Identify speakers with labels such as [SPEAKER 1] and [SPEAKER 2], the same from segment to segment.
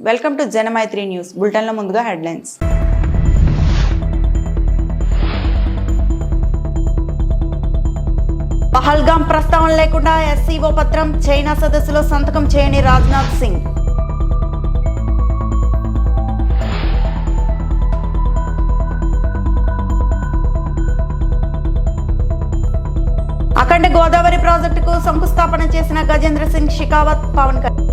[SPEAKER 1] Welcome to Janamaitri news. బులెటిన్లో ముందుగా headlines. Pahalgam ప్రస్తావన లేకుండా ఎస్సీఓ పత్రం, చైనా సదస్సులో సంతకం చేయని రాజ్నాథ్ సింగ్. అఖండ గోదావరి ప్రాజెక్టుకు శంకుస్థాపన చేసిన గజేంద్ర సింగ్ షెకావత్, పవన్ కళ్యాణ్.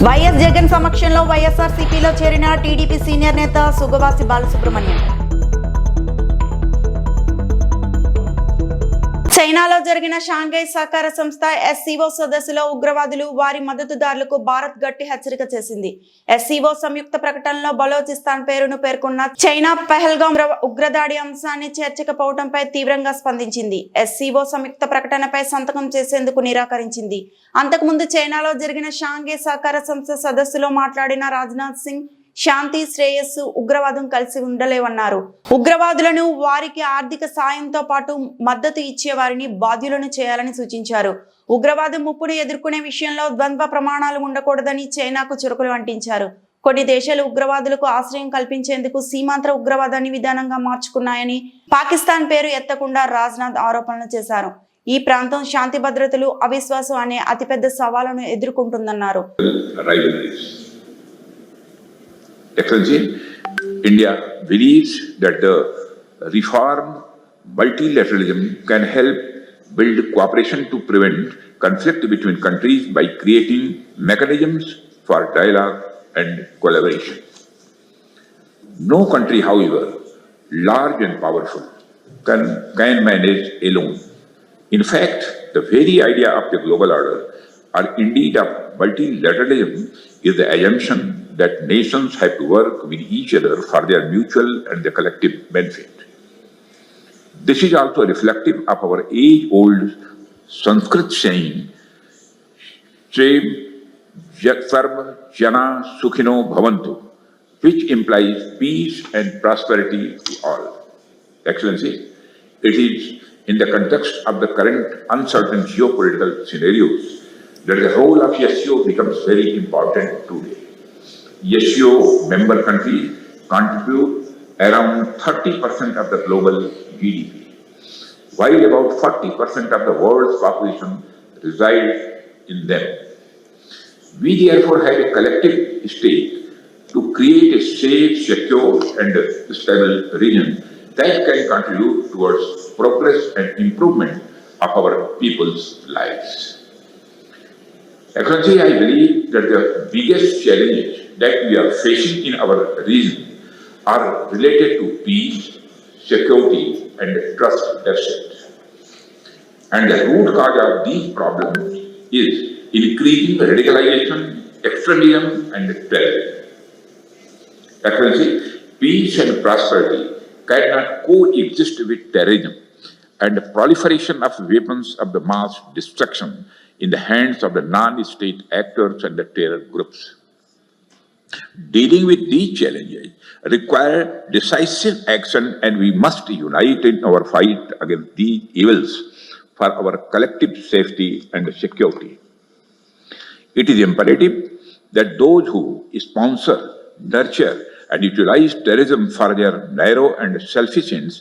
[SPEAKER 1] వైఎస్ జగన్ సమక్షంలో వైఎస్ఆర్సీపీలో చేరిన టీడీపీ సీనియర్ నేత సుగవాసి బాలసుబ్రహ్మణ్యం. చైనాలో జరిగిన షాంఘై సహకార సంస్థ ఎస్సీఓ సదస్సులో ఉగ్రవాదులు, వారి మద్దతుదారులకు భారత్ గట్టి హెచ్చరిక చేసింది. ఎస్సీఓ సంయుక్త ప్రకటనలో బలోచిస్తాన్ పేరును పేర్కొన్న చైనా పహల్గాం ఉగ్రదాడి అంశాన్ని చేర్చకపోవడంపై తీవ్రంగా స్పందించింది. ఎస్సీఓ సంయుక్త ప్రకటనపై సంతకం చేసేందుకు నిరాకరించింది. అంతకుముందు చైనాలో జరిగిన షాంఘై సహకార సంస్థ సదస్సులో మాట్లాడిన రాజ్నాథ్ సింగ్, శాంతి, శ్రేయస్సు, ఉగ్రవాదం కలిసి ఉండలేవన్నారు. ఉగ్రవాదులను, వారికి ఆర్థిక సాయంతో పాటు మద్దతు ఇచ్చే వారిని బాధ్యులను చేయాలని సూచించారు. ఉగ్రవాదం ముప్పును ఎదుర్కొనే విషయంలో ద్వంద్వ ప్రమాణాలు ఉండకూడదని చైనాకు చురుకులు అంటించారు. కొన్ని దేశాలు ఉగ్రవాదులకు ఆశ్రయం కల్పించేందుకు సీమాంతర ఉగ్రవాదాన్ని విధానంగా మార్చుకున్నాయని పాకిస్తాన్ పేరు ఎత్తకుండా రాజ్నాథ్ ఆరోపణలు చేశారు. ఈ ప్రాంతం శాంతి భద్రతలు, అవిశ్వాసం అనే అతిపెద్ద సవాళ్లను ఎదుర్కొంటుందన్నారు.
[SPEAKER 2] Excellency, India believes that the reform multilateralism can help build cooperation to prevent conflict between countries by creating mechanisms for dialogue and collaboration. No country, however large and powerful, can manage alone. In fact, the very idea of the global order, or indeed of multilateralism, is the assumption that nations have to work with each other for their mutual and the collective benefit. This is also reflective of our age-old Sanskrit saying, Shrem Sarva Jana Sukhino Bhavantu, which implies peace and prosperity to all. Excellency, it is in the context of the current uncertain geopolitical scenarios that the role of SCO becomes very important today. SCO member countries contribute around 30% of the global GDP, while about 40% of the world's population resides in them. We therefore have a collective stake to create a safe, secure and stable region that can contribute towards progress and improvement of our people's lives. Excellency, I believe that the biggest challenges that we are facing in our region are related to peace, security and trust deficit. And the root cause of these problems is increasing radicalization, extremism and terrorism. Excellency, peace and prosperity cannot coexist with terrorism and the proliferation of weapons of the mass destruction in the hands of the non-state actors and the terror groups. Dealing with these challenges require decisive action, and we must unite in our fight against these evils for our collective safety and security. It is imperative that those who sponsor, nurture and utilize terrorism for their narrow and selfish ends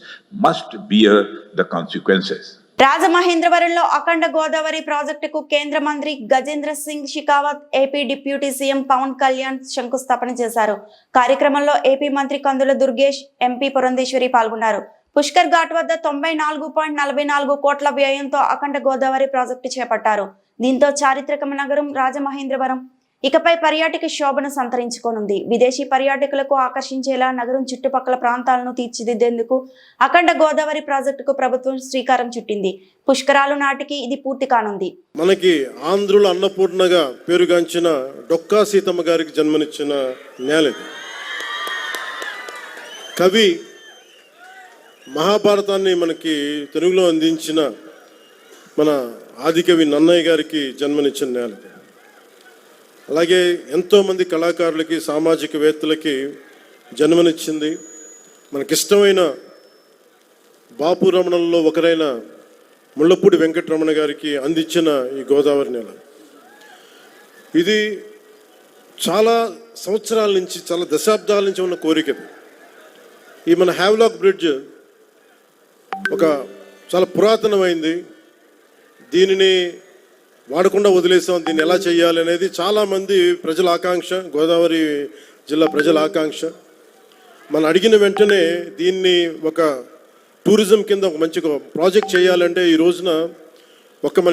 [SPEAKER 2] must bear the consequences.
[SPEAKER 1] రాజమహేంద్రవరంలో అఖండ గోదావరి ప్రాజెక్టుకు కేంద్ర మంత్రి Gajendra Singh Shekhawat, AP deputy CM Pawan Kalyan శంకుస్థాపన చేశారు. కార్యక్రమంలో AP మంత్రి కందుల Durgesh, MP Purandeswari పాల్గొన్నారు. పుష్కర్ ఘాట్ వద్ద 94.44 కోట్ల వ్యయంతో అఖండ గోదావరి ప్రాజెక్టు చేపట్టారు. దీంతో చారిత్రక నగరం రాజమహేంద్రవరం ఇకపై పర్యాటక శోభను సంతరించుకోనుంది. విదేశీ పర్యాటకులకు ఆకర్షించేలా నగరం చుట్టుపక్కల ప్రాంతాలను తీర్చిదిద్దేందుకు అఖండ గోదావరి ప్రాజెక్టుకు ప్రభుత్వం శ్రీకారం చుట్టింది. పుష్కరాలు నాటికి ఇది పూర్తి కానుంది.
[SPEAKER 3] మనకి ఆంధ్రుల అన్నపూర్ణగా పేరుగాంచిన డొక్కా సీతమ్మ గారికి జన్మనిచ్చిన నేల ఇది. కవి మహాభారతాన్ని మనకి తెలుగులో అందించిన మన ఆదికవి నన్నయ్య గారికి జన్మనిచ్చిన నేల. అలాగే ఎంతోమంది కళాకారులకి, సామాజికవేత్తలకి జన్మనిచ్చింది. మనకిష్టమైన బాపు రమణల్లో ఒకరైన ముళ్ళపూడి వెంకటరమణ గారికి అందించిన ఈ గోదావరి నేల ఇది చాలా సంవత్సరాల నుంచి, చాలా దశాబ్దాల నుంచి ఉన్న కోరిక. ఈ మన హ్యావ్లాక్ బ్రిడ్జ్ ఒక చాలా పురాతనమైంది. దీనిని వాడకుండా వదిలేసాం. దీన్ని ఎలా చేయాలి అనేది చాలామంది ప్రజల ఆకాంక్ష, గోదావరి జిల్లా ప్రజల ఆకాంక్ష. మనం అడిగిన వెంటనే దీన్ని ఒక టూరిజం కింద ఒక మంచి ప్రాజెక్ట్ చేయాలంటే ఈ రోజున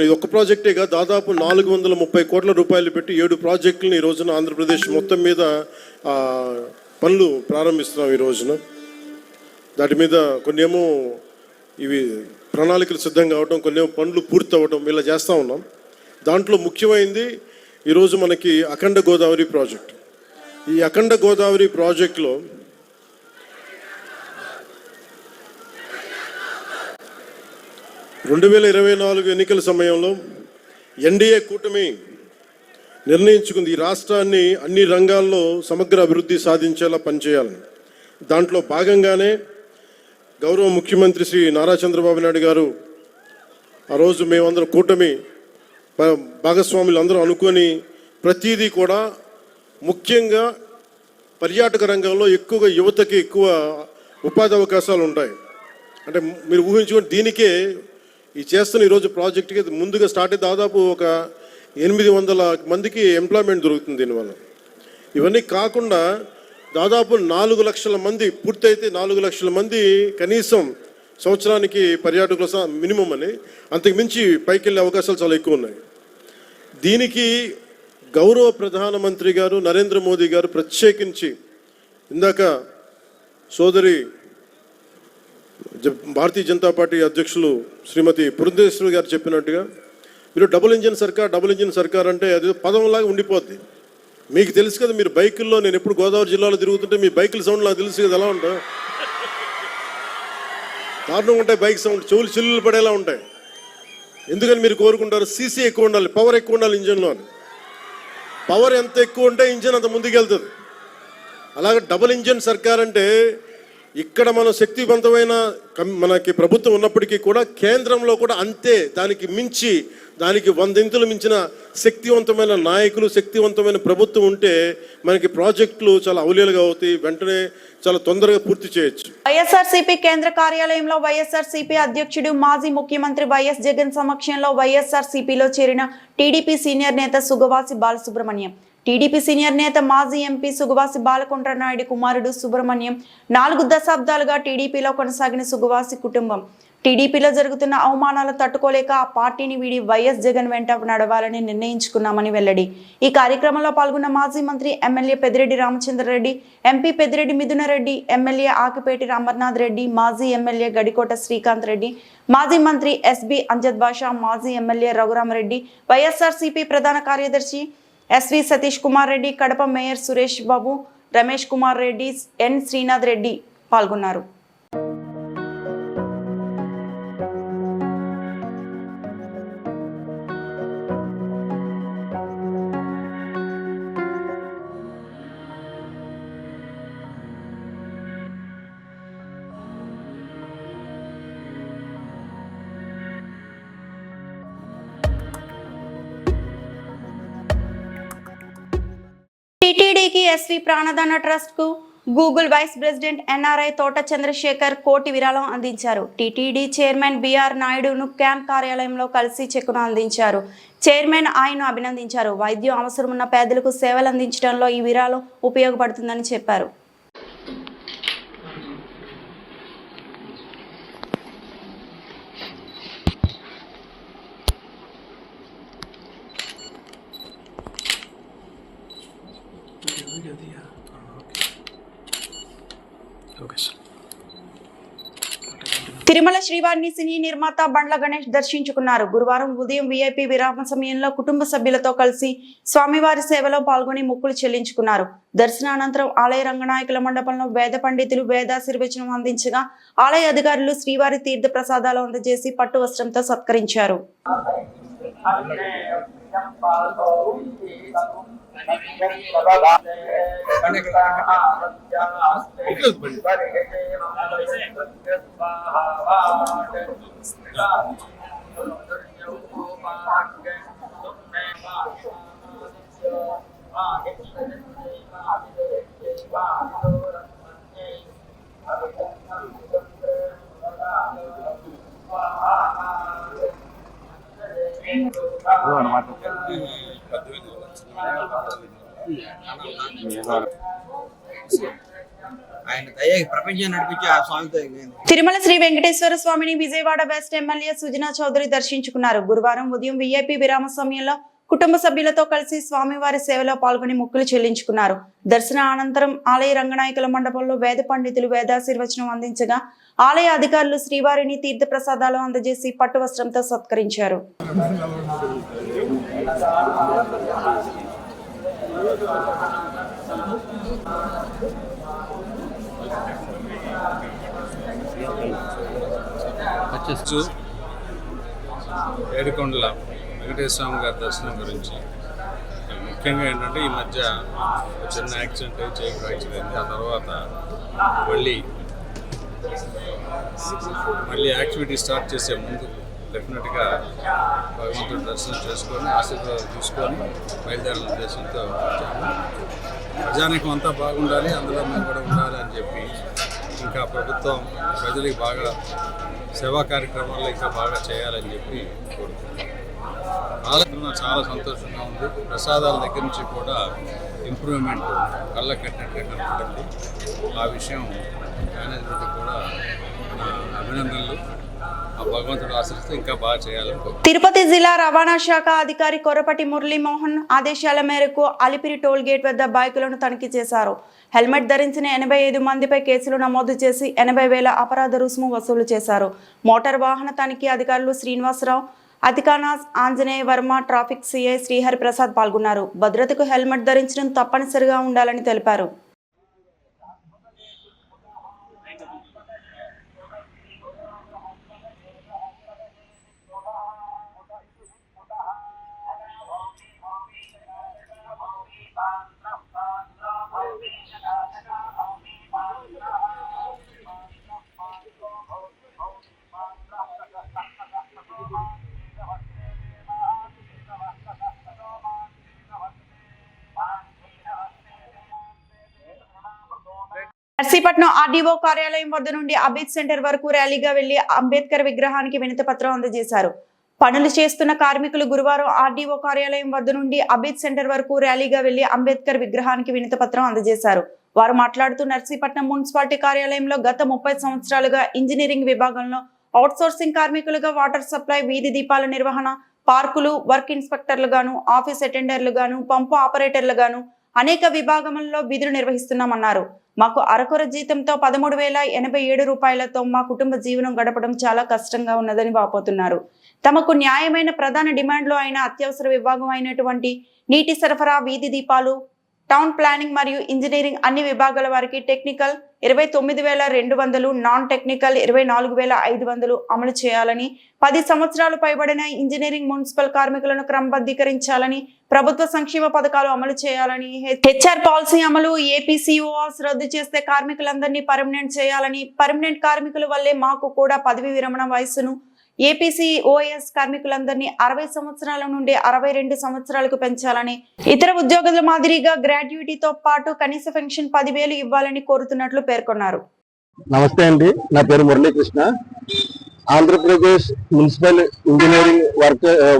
[SPEAKER 3] ఇది ఒక్క ప్రాజెక్టేగా దాదాపు 430 కోట్ల రూపాయలు పెట్టి 7 ప్రాజెక్టులను ఈ రోజున ఆంధ్రప్రదేశ్ మొత్తం మీద పనులు ప్రారంభిస్తున్నాం. ఈ రోజున దాటి మీద కొన్ని ఏమో ఇవి ప్రణాళికలు సిద్ధంగా అవడం, కొన్ని ఏమో పనులు పూర్తి అవ్వడం, ఇలా చేస్తూ ఉన్నాం. దాంట్లో ముఖ్యమైనది ఈరోజు మనకి అఖండ గోదావరి ప్రాజెక్ట్. ఈ అఖండ గోదావరి ప్రాజెక్టులో రెండు 2024 ఎన్నికల సమయంలో ఎన్డీఏ కూటమి నిర్ణయించుకుంది ఈ రాష్ట్రాన్ని అన్ని రంగాల్లో సమగ్ర అభివృద్ధి సాధించేలా పనిచేయాలని. దాంట్లో భాగంగానే గౌరవ ముఖ్యమంత్రి శ్రీ నారా చంద్రబాబు నాయుడు గారు ఆ రోజు మేమందరం కూటమి భాగస్వాములు అందరూ అనుకొని ప్రతిదీ కూడా ముఖ్యంగా పర్యాటక రంగంలో ఎక్కువగా యువతకి ఎక్కువ ఉపాధి అవకాశాలు ఉంటాయి. అంటే మీరు ఊహించుకొని దీనికే ఈ చేస్తున్న ఈరోజు ప్రాజెక్టుకి ముందుగా స్టార్ట్ అయ్యి దాదాపు ఒక 800 మందికి ఎంప్లాయ్మెంట్ దొరుకుతుంది దీనివల్ల. ఇవన్నీ కాకుండా దాదాపు 4 లక్షల మంది పూర్తయితే 4 లక్షల మంది కనీసం సంవత్సరానికి పర్యాటకుల మినిమం అని, అంతకు మించి పైకి వెళ్ళే అవకాశాలు చాలా ఎక్కువ ఉన్నాయి. దీనికి గౌరవ ప్రధానమంత్రి గారు నరేంద్ర మోదీ గారు ప్రత్యేకించి ఇందాక సోదరి భారతీయ జనతా పార్టీ అధ్యక్షులు శ్రీమతి పురంధేశ్వరి గారు చెప్పినట్టుగా మీరు డబుల్ ఇంజిన్ సర్కార్ అంటే అది పదంలాగా ఉండిపోద్ది. మీకు తెలుసు కదా, మీరు బైకుల్లో, నేను ఎప్పుడు గోదావరి జిల్లాలో తిరుగుతుంటే మీ బైకుల సౌండ్ నాకు తెలుసు కదా, ఎలా ఉంటాయి, దారుణంగా ఉంటాయి బైక్ సౌండ్, చెవులు చిల్లులు పడేలా ఉంటాయి. ఎందుకని మీరు కోరుకుంటారు సీసీ ఎక్కువ ఉండాలి, పవర్ ఎక్కువ ఉండాలి ఇంజన్లో అని. పవర్ ఎంత ఎక్కువ ఉంటే ఇంజన్ అంత ముందుకు వెళ్తుంది. అలాగే డబుల్ ఇంజన్ సర్కార్ అంటే ఇక్కడ మనం శక్తివంతమైన మనకి ప్రభుత్వం ఉన్నప్పటికీ కూడా కేంద్రంలో కూడా అంతే, దానికి మించి, దానికి 100 ఇంతులు మించిన శక్తివంతమైన నాయకులు, శక్తివంతమైన ప్రభుత్వం ఉంటే మనకి ప్రాజెక్టులు చాలా అవలీలుగా అవుతాయి, వెంటనే చాలా తొందరగా పూర్తి చేయొచ్చు.
[SPEAKER 1] వైఎస్ఆర్సీపీ కేంద్ర కార్యాలయంలో వైఎస్ఆర్సీపీ అధ్యక్షుడు మాజీ ముఖ్యమంత్రి వైఎస్ జగన్ సమక్షంలో వైఎస్ఆర్సీపీలో చేరిన టీడీపీ సీనియర్ నేత సుగవాసి బాలసుబ్రహ్మణ్యం. టీడీపీ సీనియర్ నేత మాజీ ఎంపీ సుగవాసి బాలకొండ్ర నాయుడు కుమారుడు సుబ్రహ్మణ్యం 4 దశాబ్దాలుగా టీడీపీలో కొనసాగిన సుగవాసి కుటుంబం టీడీపీలో జరుగుతున్న అవమానాలు తట్టుకోలేక ఆ పార్టీని వీడి వైఎస్ జగన్ వెంట నడవాలని నిర్ణయించుకున్నామని వెల్లడి. ఈ కార్యక్రమంలో పాల్గొన్న మాజీ మంత్రి MLA Peddireddy Ramachandra Reddy, MP Peddireddy Mithun Reddy, MLA Akepati Ramanath Reddy, మాజీ ఎమ్మెల్యే గడికోట శ్రీకాంత్ రెడ్డి, మాజీ మంత్రి ఎస్బి అంజద్ బాషా, మాజీ ఎమ్మెల్యే రఘురామరెడ్డి, వైఎస్ఆర్సీపీ ప్రధాన కార్యదర్శి ఎస్వి సతీష్ కుమార్ రెడ్డి, కడప మేయర్ సురేష్ బాబు, రమేష్ కుమార్ రెడ్డి, ఎన్ శ్రీనాథ్ రెడ్డి పాల్గొన్నారు. టీటీడీకి ఎస్వి ప్రాణదాన ట్రస్ట్ కు గూగుల్ వైస్ ప్రెసిడెంట్ ఎన్ఆర్ఐ తోట చంద్రశేఖర్ కోటి విరాళం అందించారు. టీటీడీ చైర్మన్ బిఆర్ నాయుడును క్యాంప్ కార్యాలయంలో కలిసి చెక్కును అందించారు. చైర్మన్ ఆయన్ను అభినందించారు. వైద్యం అవసరమున్న పేదలకు సేవలు అందించడంలో ఈ విరాళం ఉపయోగపడుతుందని చెప్పారు. తిరుమల శ్రీవారిని సినీ నిర్మాత బండ్ల గణేష్ దర్శించుకున్నారు. గురువారం ఉదయం వీఐపీ విరామ సమయంలో కుటుంబ సభ్యులతో కలిసి స్వామివారి సేవలో పాల్గొని మొక్కులు చెల్లించుకున్నారు. దర్శనానంతరం ఆలయ రంగనాయకుల మండపంలో వేద పండితులు వేదాశీర్వచనం అందించగా ఆలయ అధికారులు శ్రీవారి తీర్థ ప్రసాదాలు అందజేసి పట్టు వస్త్రంతో సత్కరించారు.
[SPEAKER 4] ఆయన దయ ప్రపంచం నడిపించి ఆ స్వామితో
[SPEAKER 1] తిరుమల శ్రీ వెంకటేశ్వర స్వామిని విజయవాడ వెస్ట్ ఎమ్మెల్యే సుజనా చౌదరి దర్శించుకున్నారు. గురువారం ఉదయం విఐపి విరామ సమయంలో కుటుంబ సభ్యులతో కలిసి స్వామివారి సేవలో పాల్గొని మొక్కులు చెల్లించుకున్నారు. దర్శన అనంతరం ఆలయ రంగనాయకుల మండపంలో వేద పండితులు వేదాశీర్వచనం అందించగా ఆలయ అధికారులు శ్రీవారిని తీర్థ ప్రసాదాలు అందజేసి పట్టు వస్త్రంతో సత్కరించారు.
[SPEAKER 5] ఏడుకొండల వెంకటేశ్వర స్వామి గారి దర్శనం గురించి ముఖ్యంగా ఏంటంటే ఈ మధ్య చిన్న యాక్సిడెంట్ అయ్యి చేయి ఫ్రాక్చర్ అయింది. ఆ తర్వాత మళ్ళీ యాక్టివిటీ స్టార్ట్ చేసే ముందు డెఫినెట్గా భగవంతుడి దర్శనం చేసుకొని ఆశీర్వాదం తీసుకొని బయలుదేరిన ఉద్దేశంతో వచ్చాము. ప్రజానికం అంతా బాగుండాలి, అందులో మేము కూడా ఉండాలి అని చెప్పి ఇంకా ప్రభుత్వం ప్రజలకు బాగా సేవా కార్యక్రమాల్లో ఇంకా బాగా చేయాలని చెప్పి కోరుకుంటున్నాం. ఆలోచన చాలా సంతోషంగా ఉంది. ప్రసాదాల దగ్గర నుంచి కూడా ఇంప్రూవ్మెంట్ కళ్ళ కట్టినట్టుగా కనపడింది. ఆ విషయం మేనేజ్మెంట్ కూడా అభినందనలు. ఆ భగవంతుడు ఆశిస్తే ఇంకా బాగా చేయాలని.
[SPEAKER 1] తిరుపతి జిల్లా రవాణా శాఖ అధికారి కొరపటి మురళీమోహన్ ఆదేశాల మేరకు అలిపిరి టోల్ గేట్ వద్ద బైకులను తనిఖీ చేశారు. హెల్మెట్ ధరించిన 85 మందిపై కేసులు నమోదు చేసి 80,000 అపరాధ రుసుము వసూలు చేశారు. మోటార్ వాహన తనిఖీ అధికారులు శ్రీనివాసరావు, అధికానాస్, ఆంజనేయ వర్మ, ట్రాఫిక్ సిఐ శ్రీహరి ప్రసాద్ పాల్గొన్నారు. భద్రతకు హెల్మెట్ ధరించడం తప్పనిసరిగా ఉండాలని తెలిపారు. నర్సీపట్నం ఆర్డీఓ కార్యాలయం వద్ద నుండి అబేద్ సెంటర్ వరకు ర్యాలీగా వెళ్లి అంబేద్కర్ విగ్రహానికి వినతి పత్రం అందజేశారు. పనులు చేస్తున్న కార్మికులు గురువారం ఆర్డీఓ కార్యాలయం వద్ద నుండి అబేద్ సెంటర్ వరకు ర్యాలీగా వెళ్లి అంబేద్కర్ విగ్రహానికి వినతి పత్రం అందజేశారు. వారు మాట్లాడుతూ నర్సీపట్నం మున్సిపాలిటీ కార్యాలయంలో గత 30 సంవత్సరాలుగా ఇంజనీరింగ్ విభాగంలో అవుట్సోర్సింగ్ కార్మికులుగా వాటర్ సప్లై, వీధి దీపాల నిర్వహణ, పార్కులు వర్క్ ఇన్స్పెక్టర్లుగాను, ఆఫీస్ అటెండర్లుగాను, పంపు ఆపరేటర్లుగాను అనేక విభాగంలో విధులు నిర్వహిస్తున్నామన్నారు. మాకు అరకొర జీతంతో 13,087 రూపాయలతో మా కుటుంబ జీవనం గడపడం చాలా కష్టంగా ఉన్నదని వాపోతున్నారు. తమకు న్యాయమైన ప్రధాన డిమాండ్లు అయిన అత్యవసర విభాగం అయినటువంటి నీటి సరఫరా, వీధి దీపాలు, టౌన్ ప్లానింగ్ మరియు ఇంజనీరింగ్ అన్ని విభాగాల వారికి టెక్నికల్ 29,200, నాన్ టెక్నికల్ 24,500 అమలు చేయాలని, 10 సంవత్సరాలు పైబడిన ఇంజనీరింగ్ మున్సిపల్ కార్మికులను క్రమబద్ధీకరించాలని, ప్రభుత్వ సంక్షేమ పథకాలు అమలు చేయాలని, హెచ్ఆర్ పాలసీ అమలు, ఏపీసీఓఆర్స్ రద్దు చేస్తే కార్మికులందరినీ పర్మనెంట్ చేయాలని, పర్మనెంట్ కార్మికుల వల్లే మాకు కూడా పదవి విరమణ వయస్సును ఏపీసీఓఎస్ కార్మికులందరినీ 60 సంవత్సరాల నుండి 62 సంవత్సరాలకు పెంచాలని, ఇతర ఉద్యోగుల మాదిరిగా గ్రాడ్యుయేటీతో పాటు కనీస పెన్షన్ 10,000 ఇవ్వాలని కోరుతున్నట్లు పేర్కొన్నారు.
[SPEAKER 6] నమస్తే అండి, నా పేరు Muralikrishna. Andhra Pradesh municipal engineering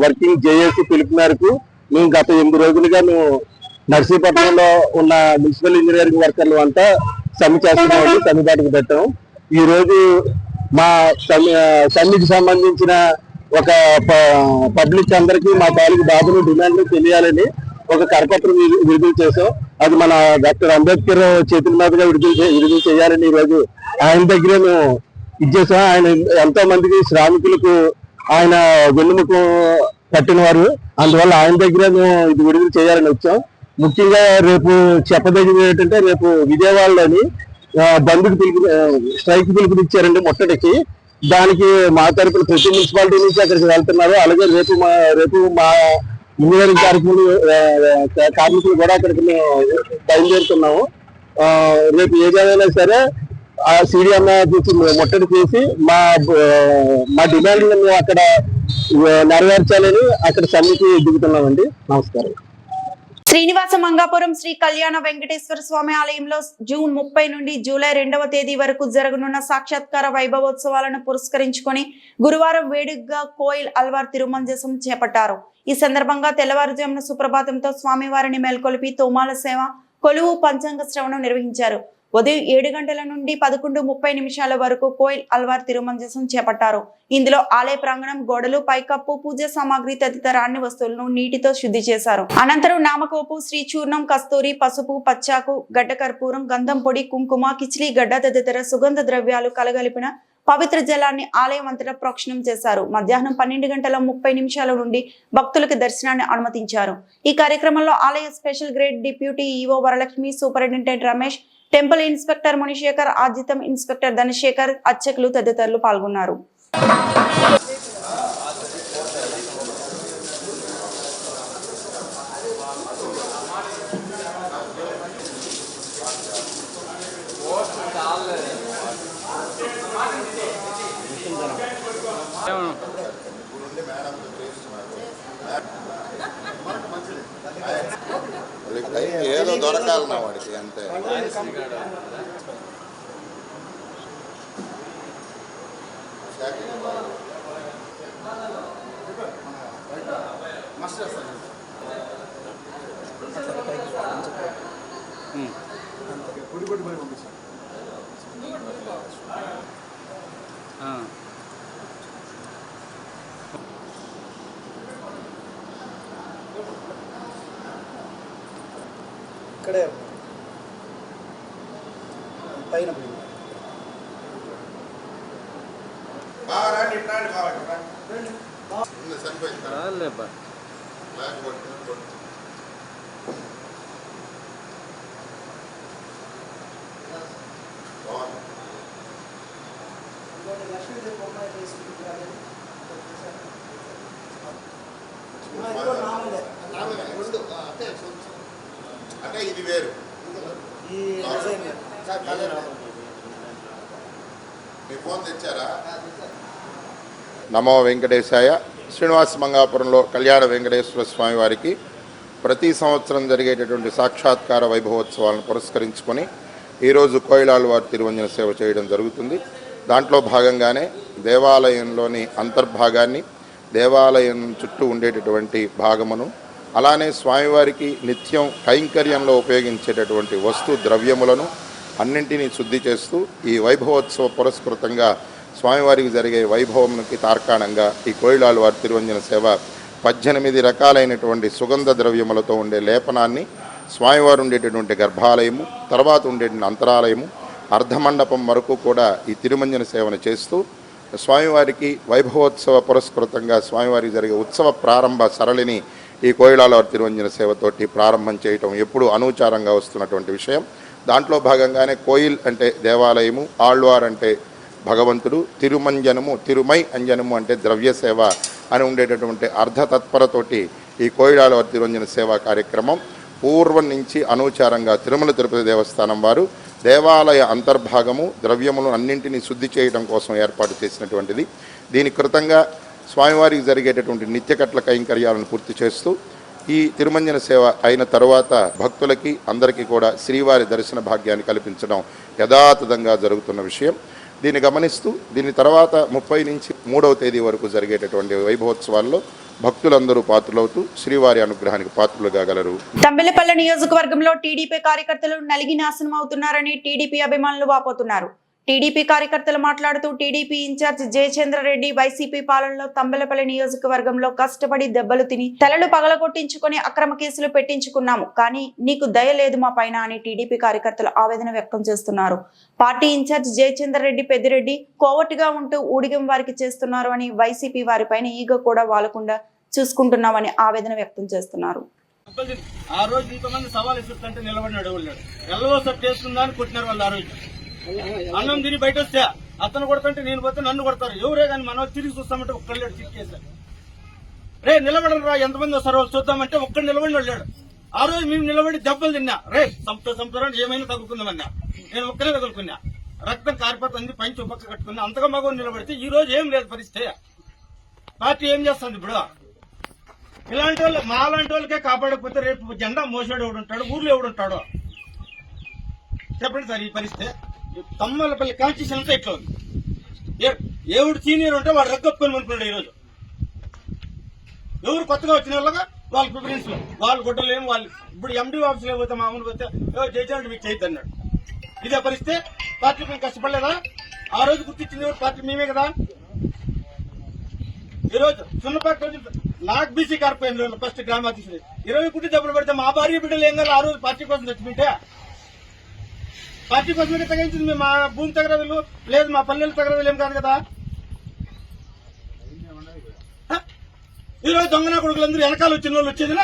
[SPEAKER 6] working JAC పిలుపు మేరకు మేము గత 8 రోజులుగా నర్సీపట్నంలో ఉన్న మున్సిపల్ ఇంజనీరింగ్ వర్కర్లు అంతా సమ్మె చేస్తున్నామని సమ్మెబాటుకు పెట్టాం. ఈ రోజు మా సమ్మెకి సంబంధించిన ఒక పబ్లిక్ అందరికీ మా తాలూకు బాధలు, డిమాండ్లు తెలియాలని ఒక కరపత్రం విడుదల చేసాం. అది మన డాక్టర్ అంబేద్కర్ చేతుల మీదుగా విడుదల చేయాలని ఈరోజు ఆయన దగ్గర మేము ఇచ్చేసాం. ఆయన ఎంతో మందికి శ్రామికులకు ఆయన వెన్నుముక కట్టిన వారు, అందువల్ల ఆయన దగ్గర మేము ఇది విడుదల చేయాలని వచ్చాం. ముఖ్యంగా రేపు చెప్పదగినది ఏంటంటే, రేపు విజయవాడలోని బంద్కు స్ట్రైక్ పిలుపునిచ్చారండి మొట్టటికి. దానికి మా తరపున ప్రతి మున్సిపాలిటీ నుంచి అక్కడికి వెళ్తున్నారు. అలాగే రేపు మా ఇంజనీరింగ్ కార్మికులు కూడా అక్కడికి మేము బయలుదేరుతున్నాము. రేపు ఏదైనా సరే ఆ సీడీఎం చూసి ముట్టడి చేసి మా డిమాండ్లను మేము అక్కడ నెరవేర్చాలని అక్కడ సమ్మెకి దిగుతున్నామండి. నమస్కారం.
[SPEAKER 1] శ్రీనివాస మంగాపురం శ్రీ కళ్యాణ వెంకటేశ్వర స్వామి ఆలయంలో జూన్ 30 నుండి జూలై 2వ తేదీ వరకు జరగనున్న సాక్షాత్కార వైభవోత్సవాలను పురస్కరించుకొని గురువారం వేడుకగా కోయిల్ అల్వార్ తిరుమంజసం చేపట్టారు. ఈ సందర్భంగా తెల్లవారుజామున సుప్రభాతంతో స్వామివారిని మేల్కొలిపి తోమాల సేవ, కొలువు, పంచాంగ శ్రవణం నిర్వహించారు. ఉదయం 7 గంటల నుండి 11:30 వరకు కోయిల్ అల్వార్ తిరుమంజసం చేపట్టారు. ఇందులో ఆలయ ప్రాంగణం, గోడలు, పైకప్పు, పూజ సామాగ్రి తదితర అన్ని వస్తువులను నీటితో శుద్ధి చేశారు. అనంతరం నామకోపు, శ్రీ చూర్ణం, కస్తూరి, పసుపు, పచ్చాకు, గడ్డ కర్పూరం, గంధం పొడి, కుంకుమ, కిచిలి గడ్డ తదితర సుగంధ ద్రవ్యాలు కలగలిపిన పవిత్ర జలాన్ని ఆలయం అంతటా ప్రోక్షణం చేశారు. మధ్యాహ్నం 12:30 నుండి భక్తులకు దర్శనాన్ని అనుమతించారు. ఈ కార్యక్రమంలో ఆలయ special grade deputy EO Varalakshmi, superintendent Ramesh, temple inspector Munisekhar, ఆర్జితం ఇన్స్పెక్టర్ ధనశేఖర్, అర్చకులు తదితరులు పాల్గొన్నారు.
[SPEAKER 7] ఏదో దొరకాలన్నా వాడికి అంతే.
[SPEAKER 8] ఇక్కడే పైన
[SPEAKER 7] అంటే ఇది వేరు. మీ ఫోన్ తెచ్చారా? నమో వెంకటేశాయ. శ్రీనివాస మంగాపురంలో కళ్యాణ వెంకటేశ్వర స్వామి వారికి ప్రతి సంవత్సరం జరిగేటటువంటి సాక్షాత్కార వైభవోత్సవాలను పురస్కరించుకొని ఈరోజు కోయిలాల్వార్ తిరువంజన సేవ చేయడం జరుగుతుంది. దాంట్లో భాగంగానే దేవాలయంలోని అంతర్భాగాన్ని, దేవాలయం చుట్టూ ఉండేటటువంటి భాగమును, అలానే స్వామివారికి నిత్యం కైంకర్యంలో ఉపయోగించేటటువంటి వస్తు ద్రవ్యములను అన్నింటినీ శుద్ధి చేస్తూ ఈ వైభవోత్సవ పురస్కృతంగా స్వామివారికి జరిగే వైభవమునికి తార్కాణంగా ఈ కోయిలాల్వార్ తిరువంజన సేవ 18 రకాలైనటువంటి సుగంధ ద్రవ్యములతో ఉండే లేపనాన్ని, స్వామివారు ఉండేటటువంటి గర్భాలయము, తర్వాత ఉండేటువంటి అంతరాలయము, అర్ధమండపం వరకు కూడా ఈ తిరుమంజన సేవను చేస్తూ స్వామివారికి వైభవోత్సవ పురస్కృతంగా స్వామివారికి జరిగే ఉత్సవ ప్రారంభ సరళిని ఈ కోయిలాల్వార్ తిరువంజన సేవతోటి ప్రారంభం చేయటం ఎప్పుడు అనూచారంగా వస్తున్నటువంటి విషయం. దాంట్లో భాగంగానే కోయిల్ అంటే దేవాలయము, ఆళ్వార్ అంటే భగవంతుడు, తిరుమంజనము, తిరుమై అంజనము అంటే ద్రవ్య సేవ అని ఉండేటటువంటి అర్ధతత్పరతోటి ఈ కోయిలాల్వార్ తిరువంజన సేవా కార్యక్రమం పూర్వం నుంచి అనూచారంగా తిరుమల తిరుపతి దేవస్థానం వారు దేవాలయ అంతర్భాగము ద్రవ్యములను అన్నింటినీ శుద్ధి చేయడం కోసం ఏర్పాటు చేసినటువంటిది. దీని కృతంగా స్వామివారికి జరిగేటటువంటి నిత్యకట్ల కైంకర్యాలను పూర్తి చేస్తూ ఈ తిరుమంజన సేవ అయిన తరువాత భక్తులకి అందరికీ కూడా శ్రీవారి దర్శన భాగ్యాన్ని కల్పించడం యథాతథంగా జరుగుతున్న విషయం. దీన్ని గమనిస్తూ దీని తర్వాత 30 నుంచి 3వ తేదీ వరకు జరిగేటటువంటి వైభవోత్సవాల్లో భక్తులందరూ పాత్రులవుతూ శ్రీవారి అనుగ్రహానికి పాత్రులు కాగలరు.
[SPEAKER 1] తంబెలపల్లి నియోజకవర్గంలో టీడీపీ కార్యకర్తలు నలిగి నాశనం అవుతున్నారని టీడీపీ అభిమానులు వాపోతున్నారు. టీడీపీ కార్యకర్తలు మాట్లాడుతూ టీడీపీ ఇన్ఛార్జ్ జయచంద్రరెడ్డి వైసీపీ పాలనలో తంబెలపల్లి నియోజకవర్గంలో కష్టపడి దెబ్బలు తిని తలలు పగలగొట్టించుకొని అక్రమ కేసులు పెట్టించుకున్నాము, కానీ నీకు దయ లేదు మా పైన అని టీడీపీ కార్యకర్తలు ఆవేదన వ్యక్తం చేస్తున్నారు. పార్టీ ఇన్ఛార్జ్ జయచంద్రరెడ్డి పెద్దిరెడ్డి కోవట్టుగా ఉంటూ ఊడిగం వారికి చేస్తున్నారు అని, వైసీపీ వారిపైన ఈగ కూడా వాలకుండా చూసుకుంటున్నామని ఆవేదన వ్యక్తం చేస్తున్నారు.
[SPEAKER 9] ఆ రోజు ఇంతమంది సవాల్ ఇస్తుంటే నిలబడినాడు, ఎల్లవో సెట్ చేసుకుందా అని కొట్టినారు వాళ్ళు. ఆ రోజు అన్నం తిని బయట వస్తే అతను కొడుతుంటే నేను పోతే నన్ను కొడతారు. ఎవరే కానీ మనం తిరిగి చూస్తామంటే ఒక్కళ్ళేడు చిక్కేశారు. రే నిలబడరా, ఎంతమంది వస్తారో చూద్దామంటే ఒక్కడు నిలబడి వెళ్ళాడు. ఆ రోజు మేము నిలబడి దెబ్బలు తిన్నా. రే సంపుతారని ఏమైనా తగ్గుకుందామన్నా, నేను ఒక్కనే తగులుకున్నా. రక్తం కారిపోతుంది, పంచి పక్క కట్టుకుంది, అంతగా మగవాడు నిలబడితే ఈ రోజు ఏం లేదు పరిస్థితి. పార్టీ ఏం చేస్తుంది ఇప్పుడు? ఇలాంటి వాళ్ళు మాలాంటి వాళ్ళకే కాపాడకపోతే రేపు జెండా మోసాడు ఎవడుంటాడు, ఊర్లో ఎవడుంటాడు చెప్పండి సార్. ఈ పరిస్థితి తమ్మలపల్లి కాన్స్టిట్యూషన్ అంతా ఇట్లా ఉంది. ఎవడు సీనియర్ ఉంటే వాడు రగ్గొప్పుకొని అనుకున్నాడు. ఈరోజు ఎవరు కొత్తగా వచ్చిన వాళ్ళగా వాళ్ళ ప్రిఫరెన్స్ వాళ్ళు గుడ్డలేము. వాళ్ళు ఇప్పుడు ఎండి ఆఫీసులో పోతే మామూలు పోతే జయచంద్ర మీకు చేయొద్దు అన్నాడు. ఇదే పరిస్థితి. పార్టీ మేము కష్టపడలేదా? ఆ రోజు గుర్తించింది ఎవరు? పార్టీ మేమే కదా. ఈ రోజు సున్నపాటి రోజు నాకు బీసీ కార్పొరేషన్ ఫస్ట్ గ్రామాధ్యక్షుడు 20 కోట్లు డబ్బులు పెడితే మా భార్య బిడ్డలు ఏం కాదు. ఆ రోజు పార్టీ కోసం తెచ్చుకుంటే పార్టీ కోసమే తగ్గించింది. మేము మా భూమి తగరదులు లేదు, మా పల్లెలు తగరదులు ఏం కాదు కదా. ఈ రోజు దొంగ నా కొడుకులందరూ వెనకాల వచ్చిన వాళ్ళు వచ్చేదినా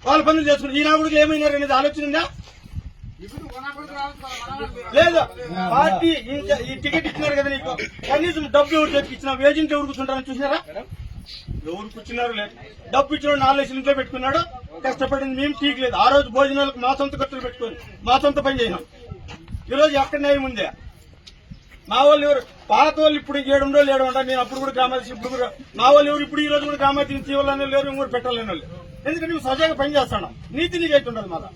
[SPEAKER 9] వాళ్ళ పనులు చేసుకుని ఈ నా కొడుకులు ఏమైనారు అనేది ఆలోచన ఉందా? లేదు. పార్టీ ఈ టికెట్ ఇచ్చినారు కదా నీకు, కనీసం డబ్బు ఎవరు తెచ్చిచ్చినావు? ఏజెంట్ ఎవరు కూర్చుంటారని చూసినారా? ఎవరు కూర్చున్నారు? లేదు. డబ్బు ఇచ్చిన 4 లక్షలు ఇంట్లో పెట్టుకున్నాడు, కష్టపడింది మేము టీక్ లేదు. ఆ రోజు భోజనాలకు మా సొంత ఖర్చులు పెట్టుకొని మా సొంత పని చేసినాం. ఈ రోజు ఎక్కడ న్యాయం ఉందే? మా వాళ్ళు ఎవరు? పాత వాళ్ళు ఇప్పుడు 7 రోజులు 7 ఉంటారు. నేను అప్పుడు కూడా గ్రామాధ్యక్షుడు, ఇప్పుడు కూడా మా వాళ్ళు ఎవరు? ఇప్పుడు ఈ రోజు కూడా గ్రామాధ్యక్షుడు తీయాలని లేరు, ఇంకోటి పెట్టాలని వాళ్ళు. ఎందుకంటే మేము సజాగా పని చేస్తున్నాం. నీతి నిజైతుండదు మాకు.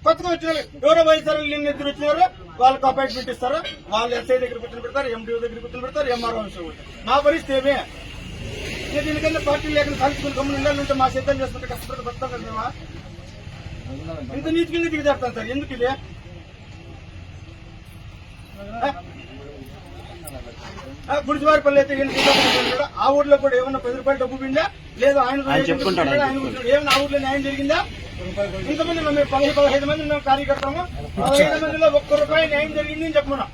[SPEAKER 9] కొత్తగా వచ్చిన ఎవరో వైఎస్ఆర్ నిన్న ఇద్దరు వచ్చినారు, వాళ్ళకి అపాయింట్మెంట్ ఇస్తారు. వాళ్ళు ఎస్ఐ దగ్గర కూర్చొని పెడతారు, ఎండిఓ దగ్గర కూర్చొని పెడతారు, ఎంఆర్ఓ పెడతారు. మా పరిస్థితి ఏమే? దీనికన్నా పార్టీ లేకుండా కలుసుకుని గమ్మున ఉండాలంటే మా సిద్ధం చేసుకుంటే కష్టపడి బతాం కదా మేమా? ఇంత నీతిగా దిగజారుతాం సార్. ఎందుకు ఇదే? గుడిచివారిపల్లి అయితే ఆ ఊర్లో కూడా ఏమన్నా 10 రూపాయలు డబ్బు పిండా లేదు? ఆయన చెప్పుకుంటాడు ఏమన్నా ఆ ఊర్లో న్యాయం జరిగిందా? ఇంతమంది మేము 15 మంది ఉన్నాం కార్యకర్తము. 15 మందిలో 1 రూపాయి న్యాయం జరిగింది అని చెప్పమన్నా.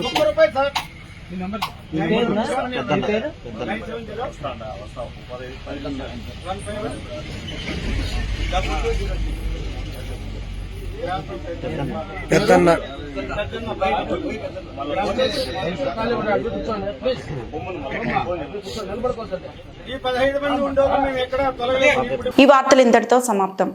[SPEAKER 9] 1 రూపాయి సార్. ఈ 15 మంది ఉండేవాళ్ళు మేము ఎక్కడ తొలగలేదు.
[SPEAKER 1] ఈ వార్తలు ఇంతటితో సమాప్తం.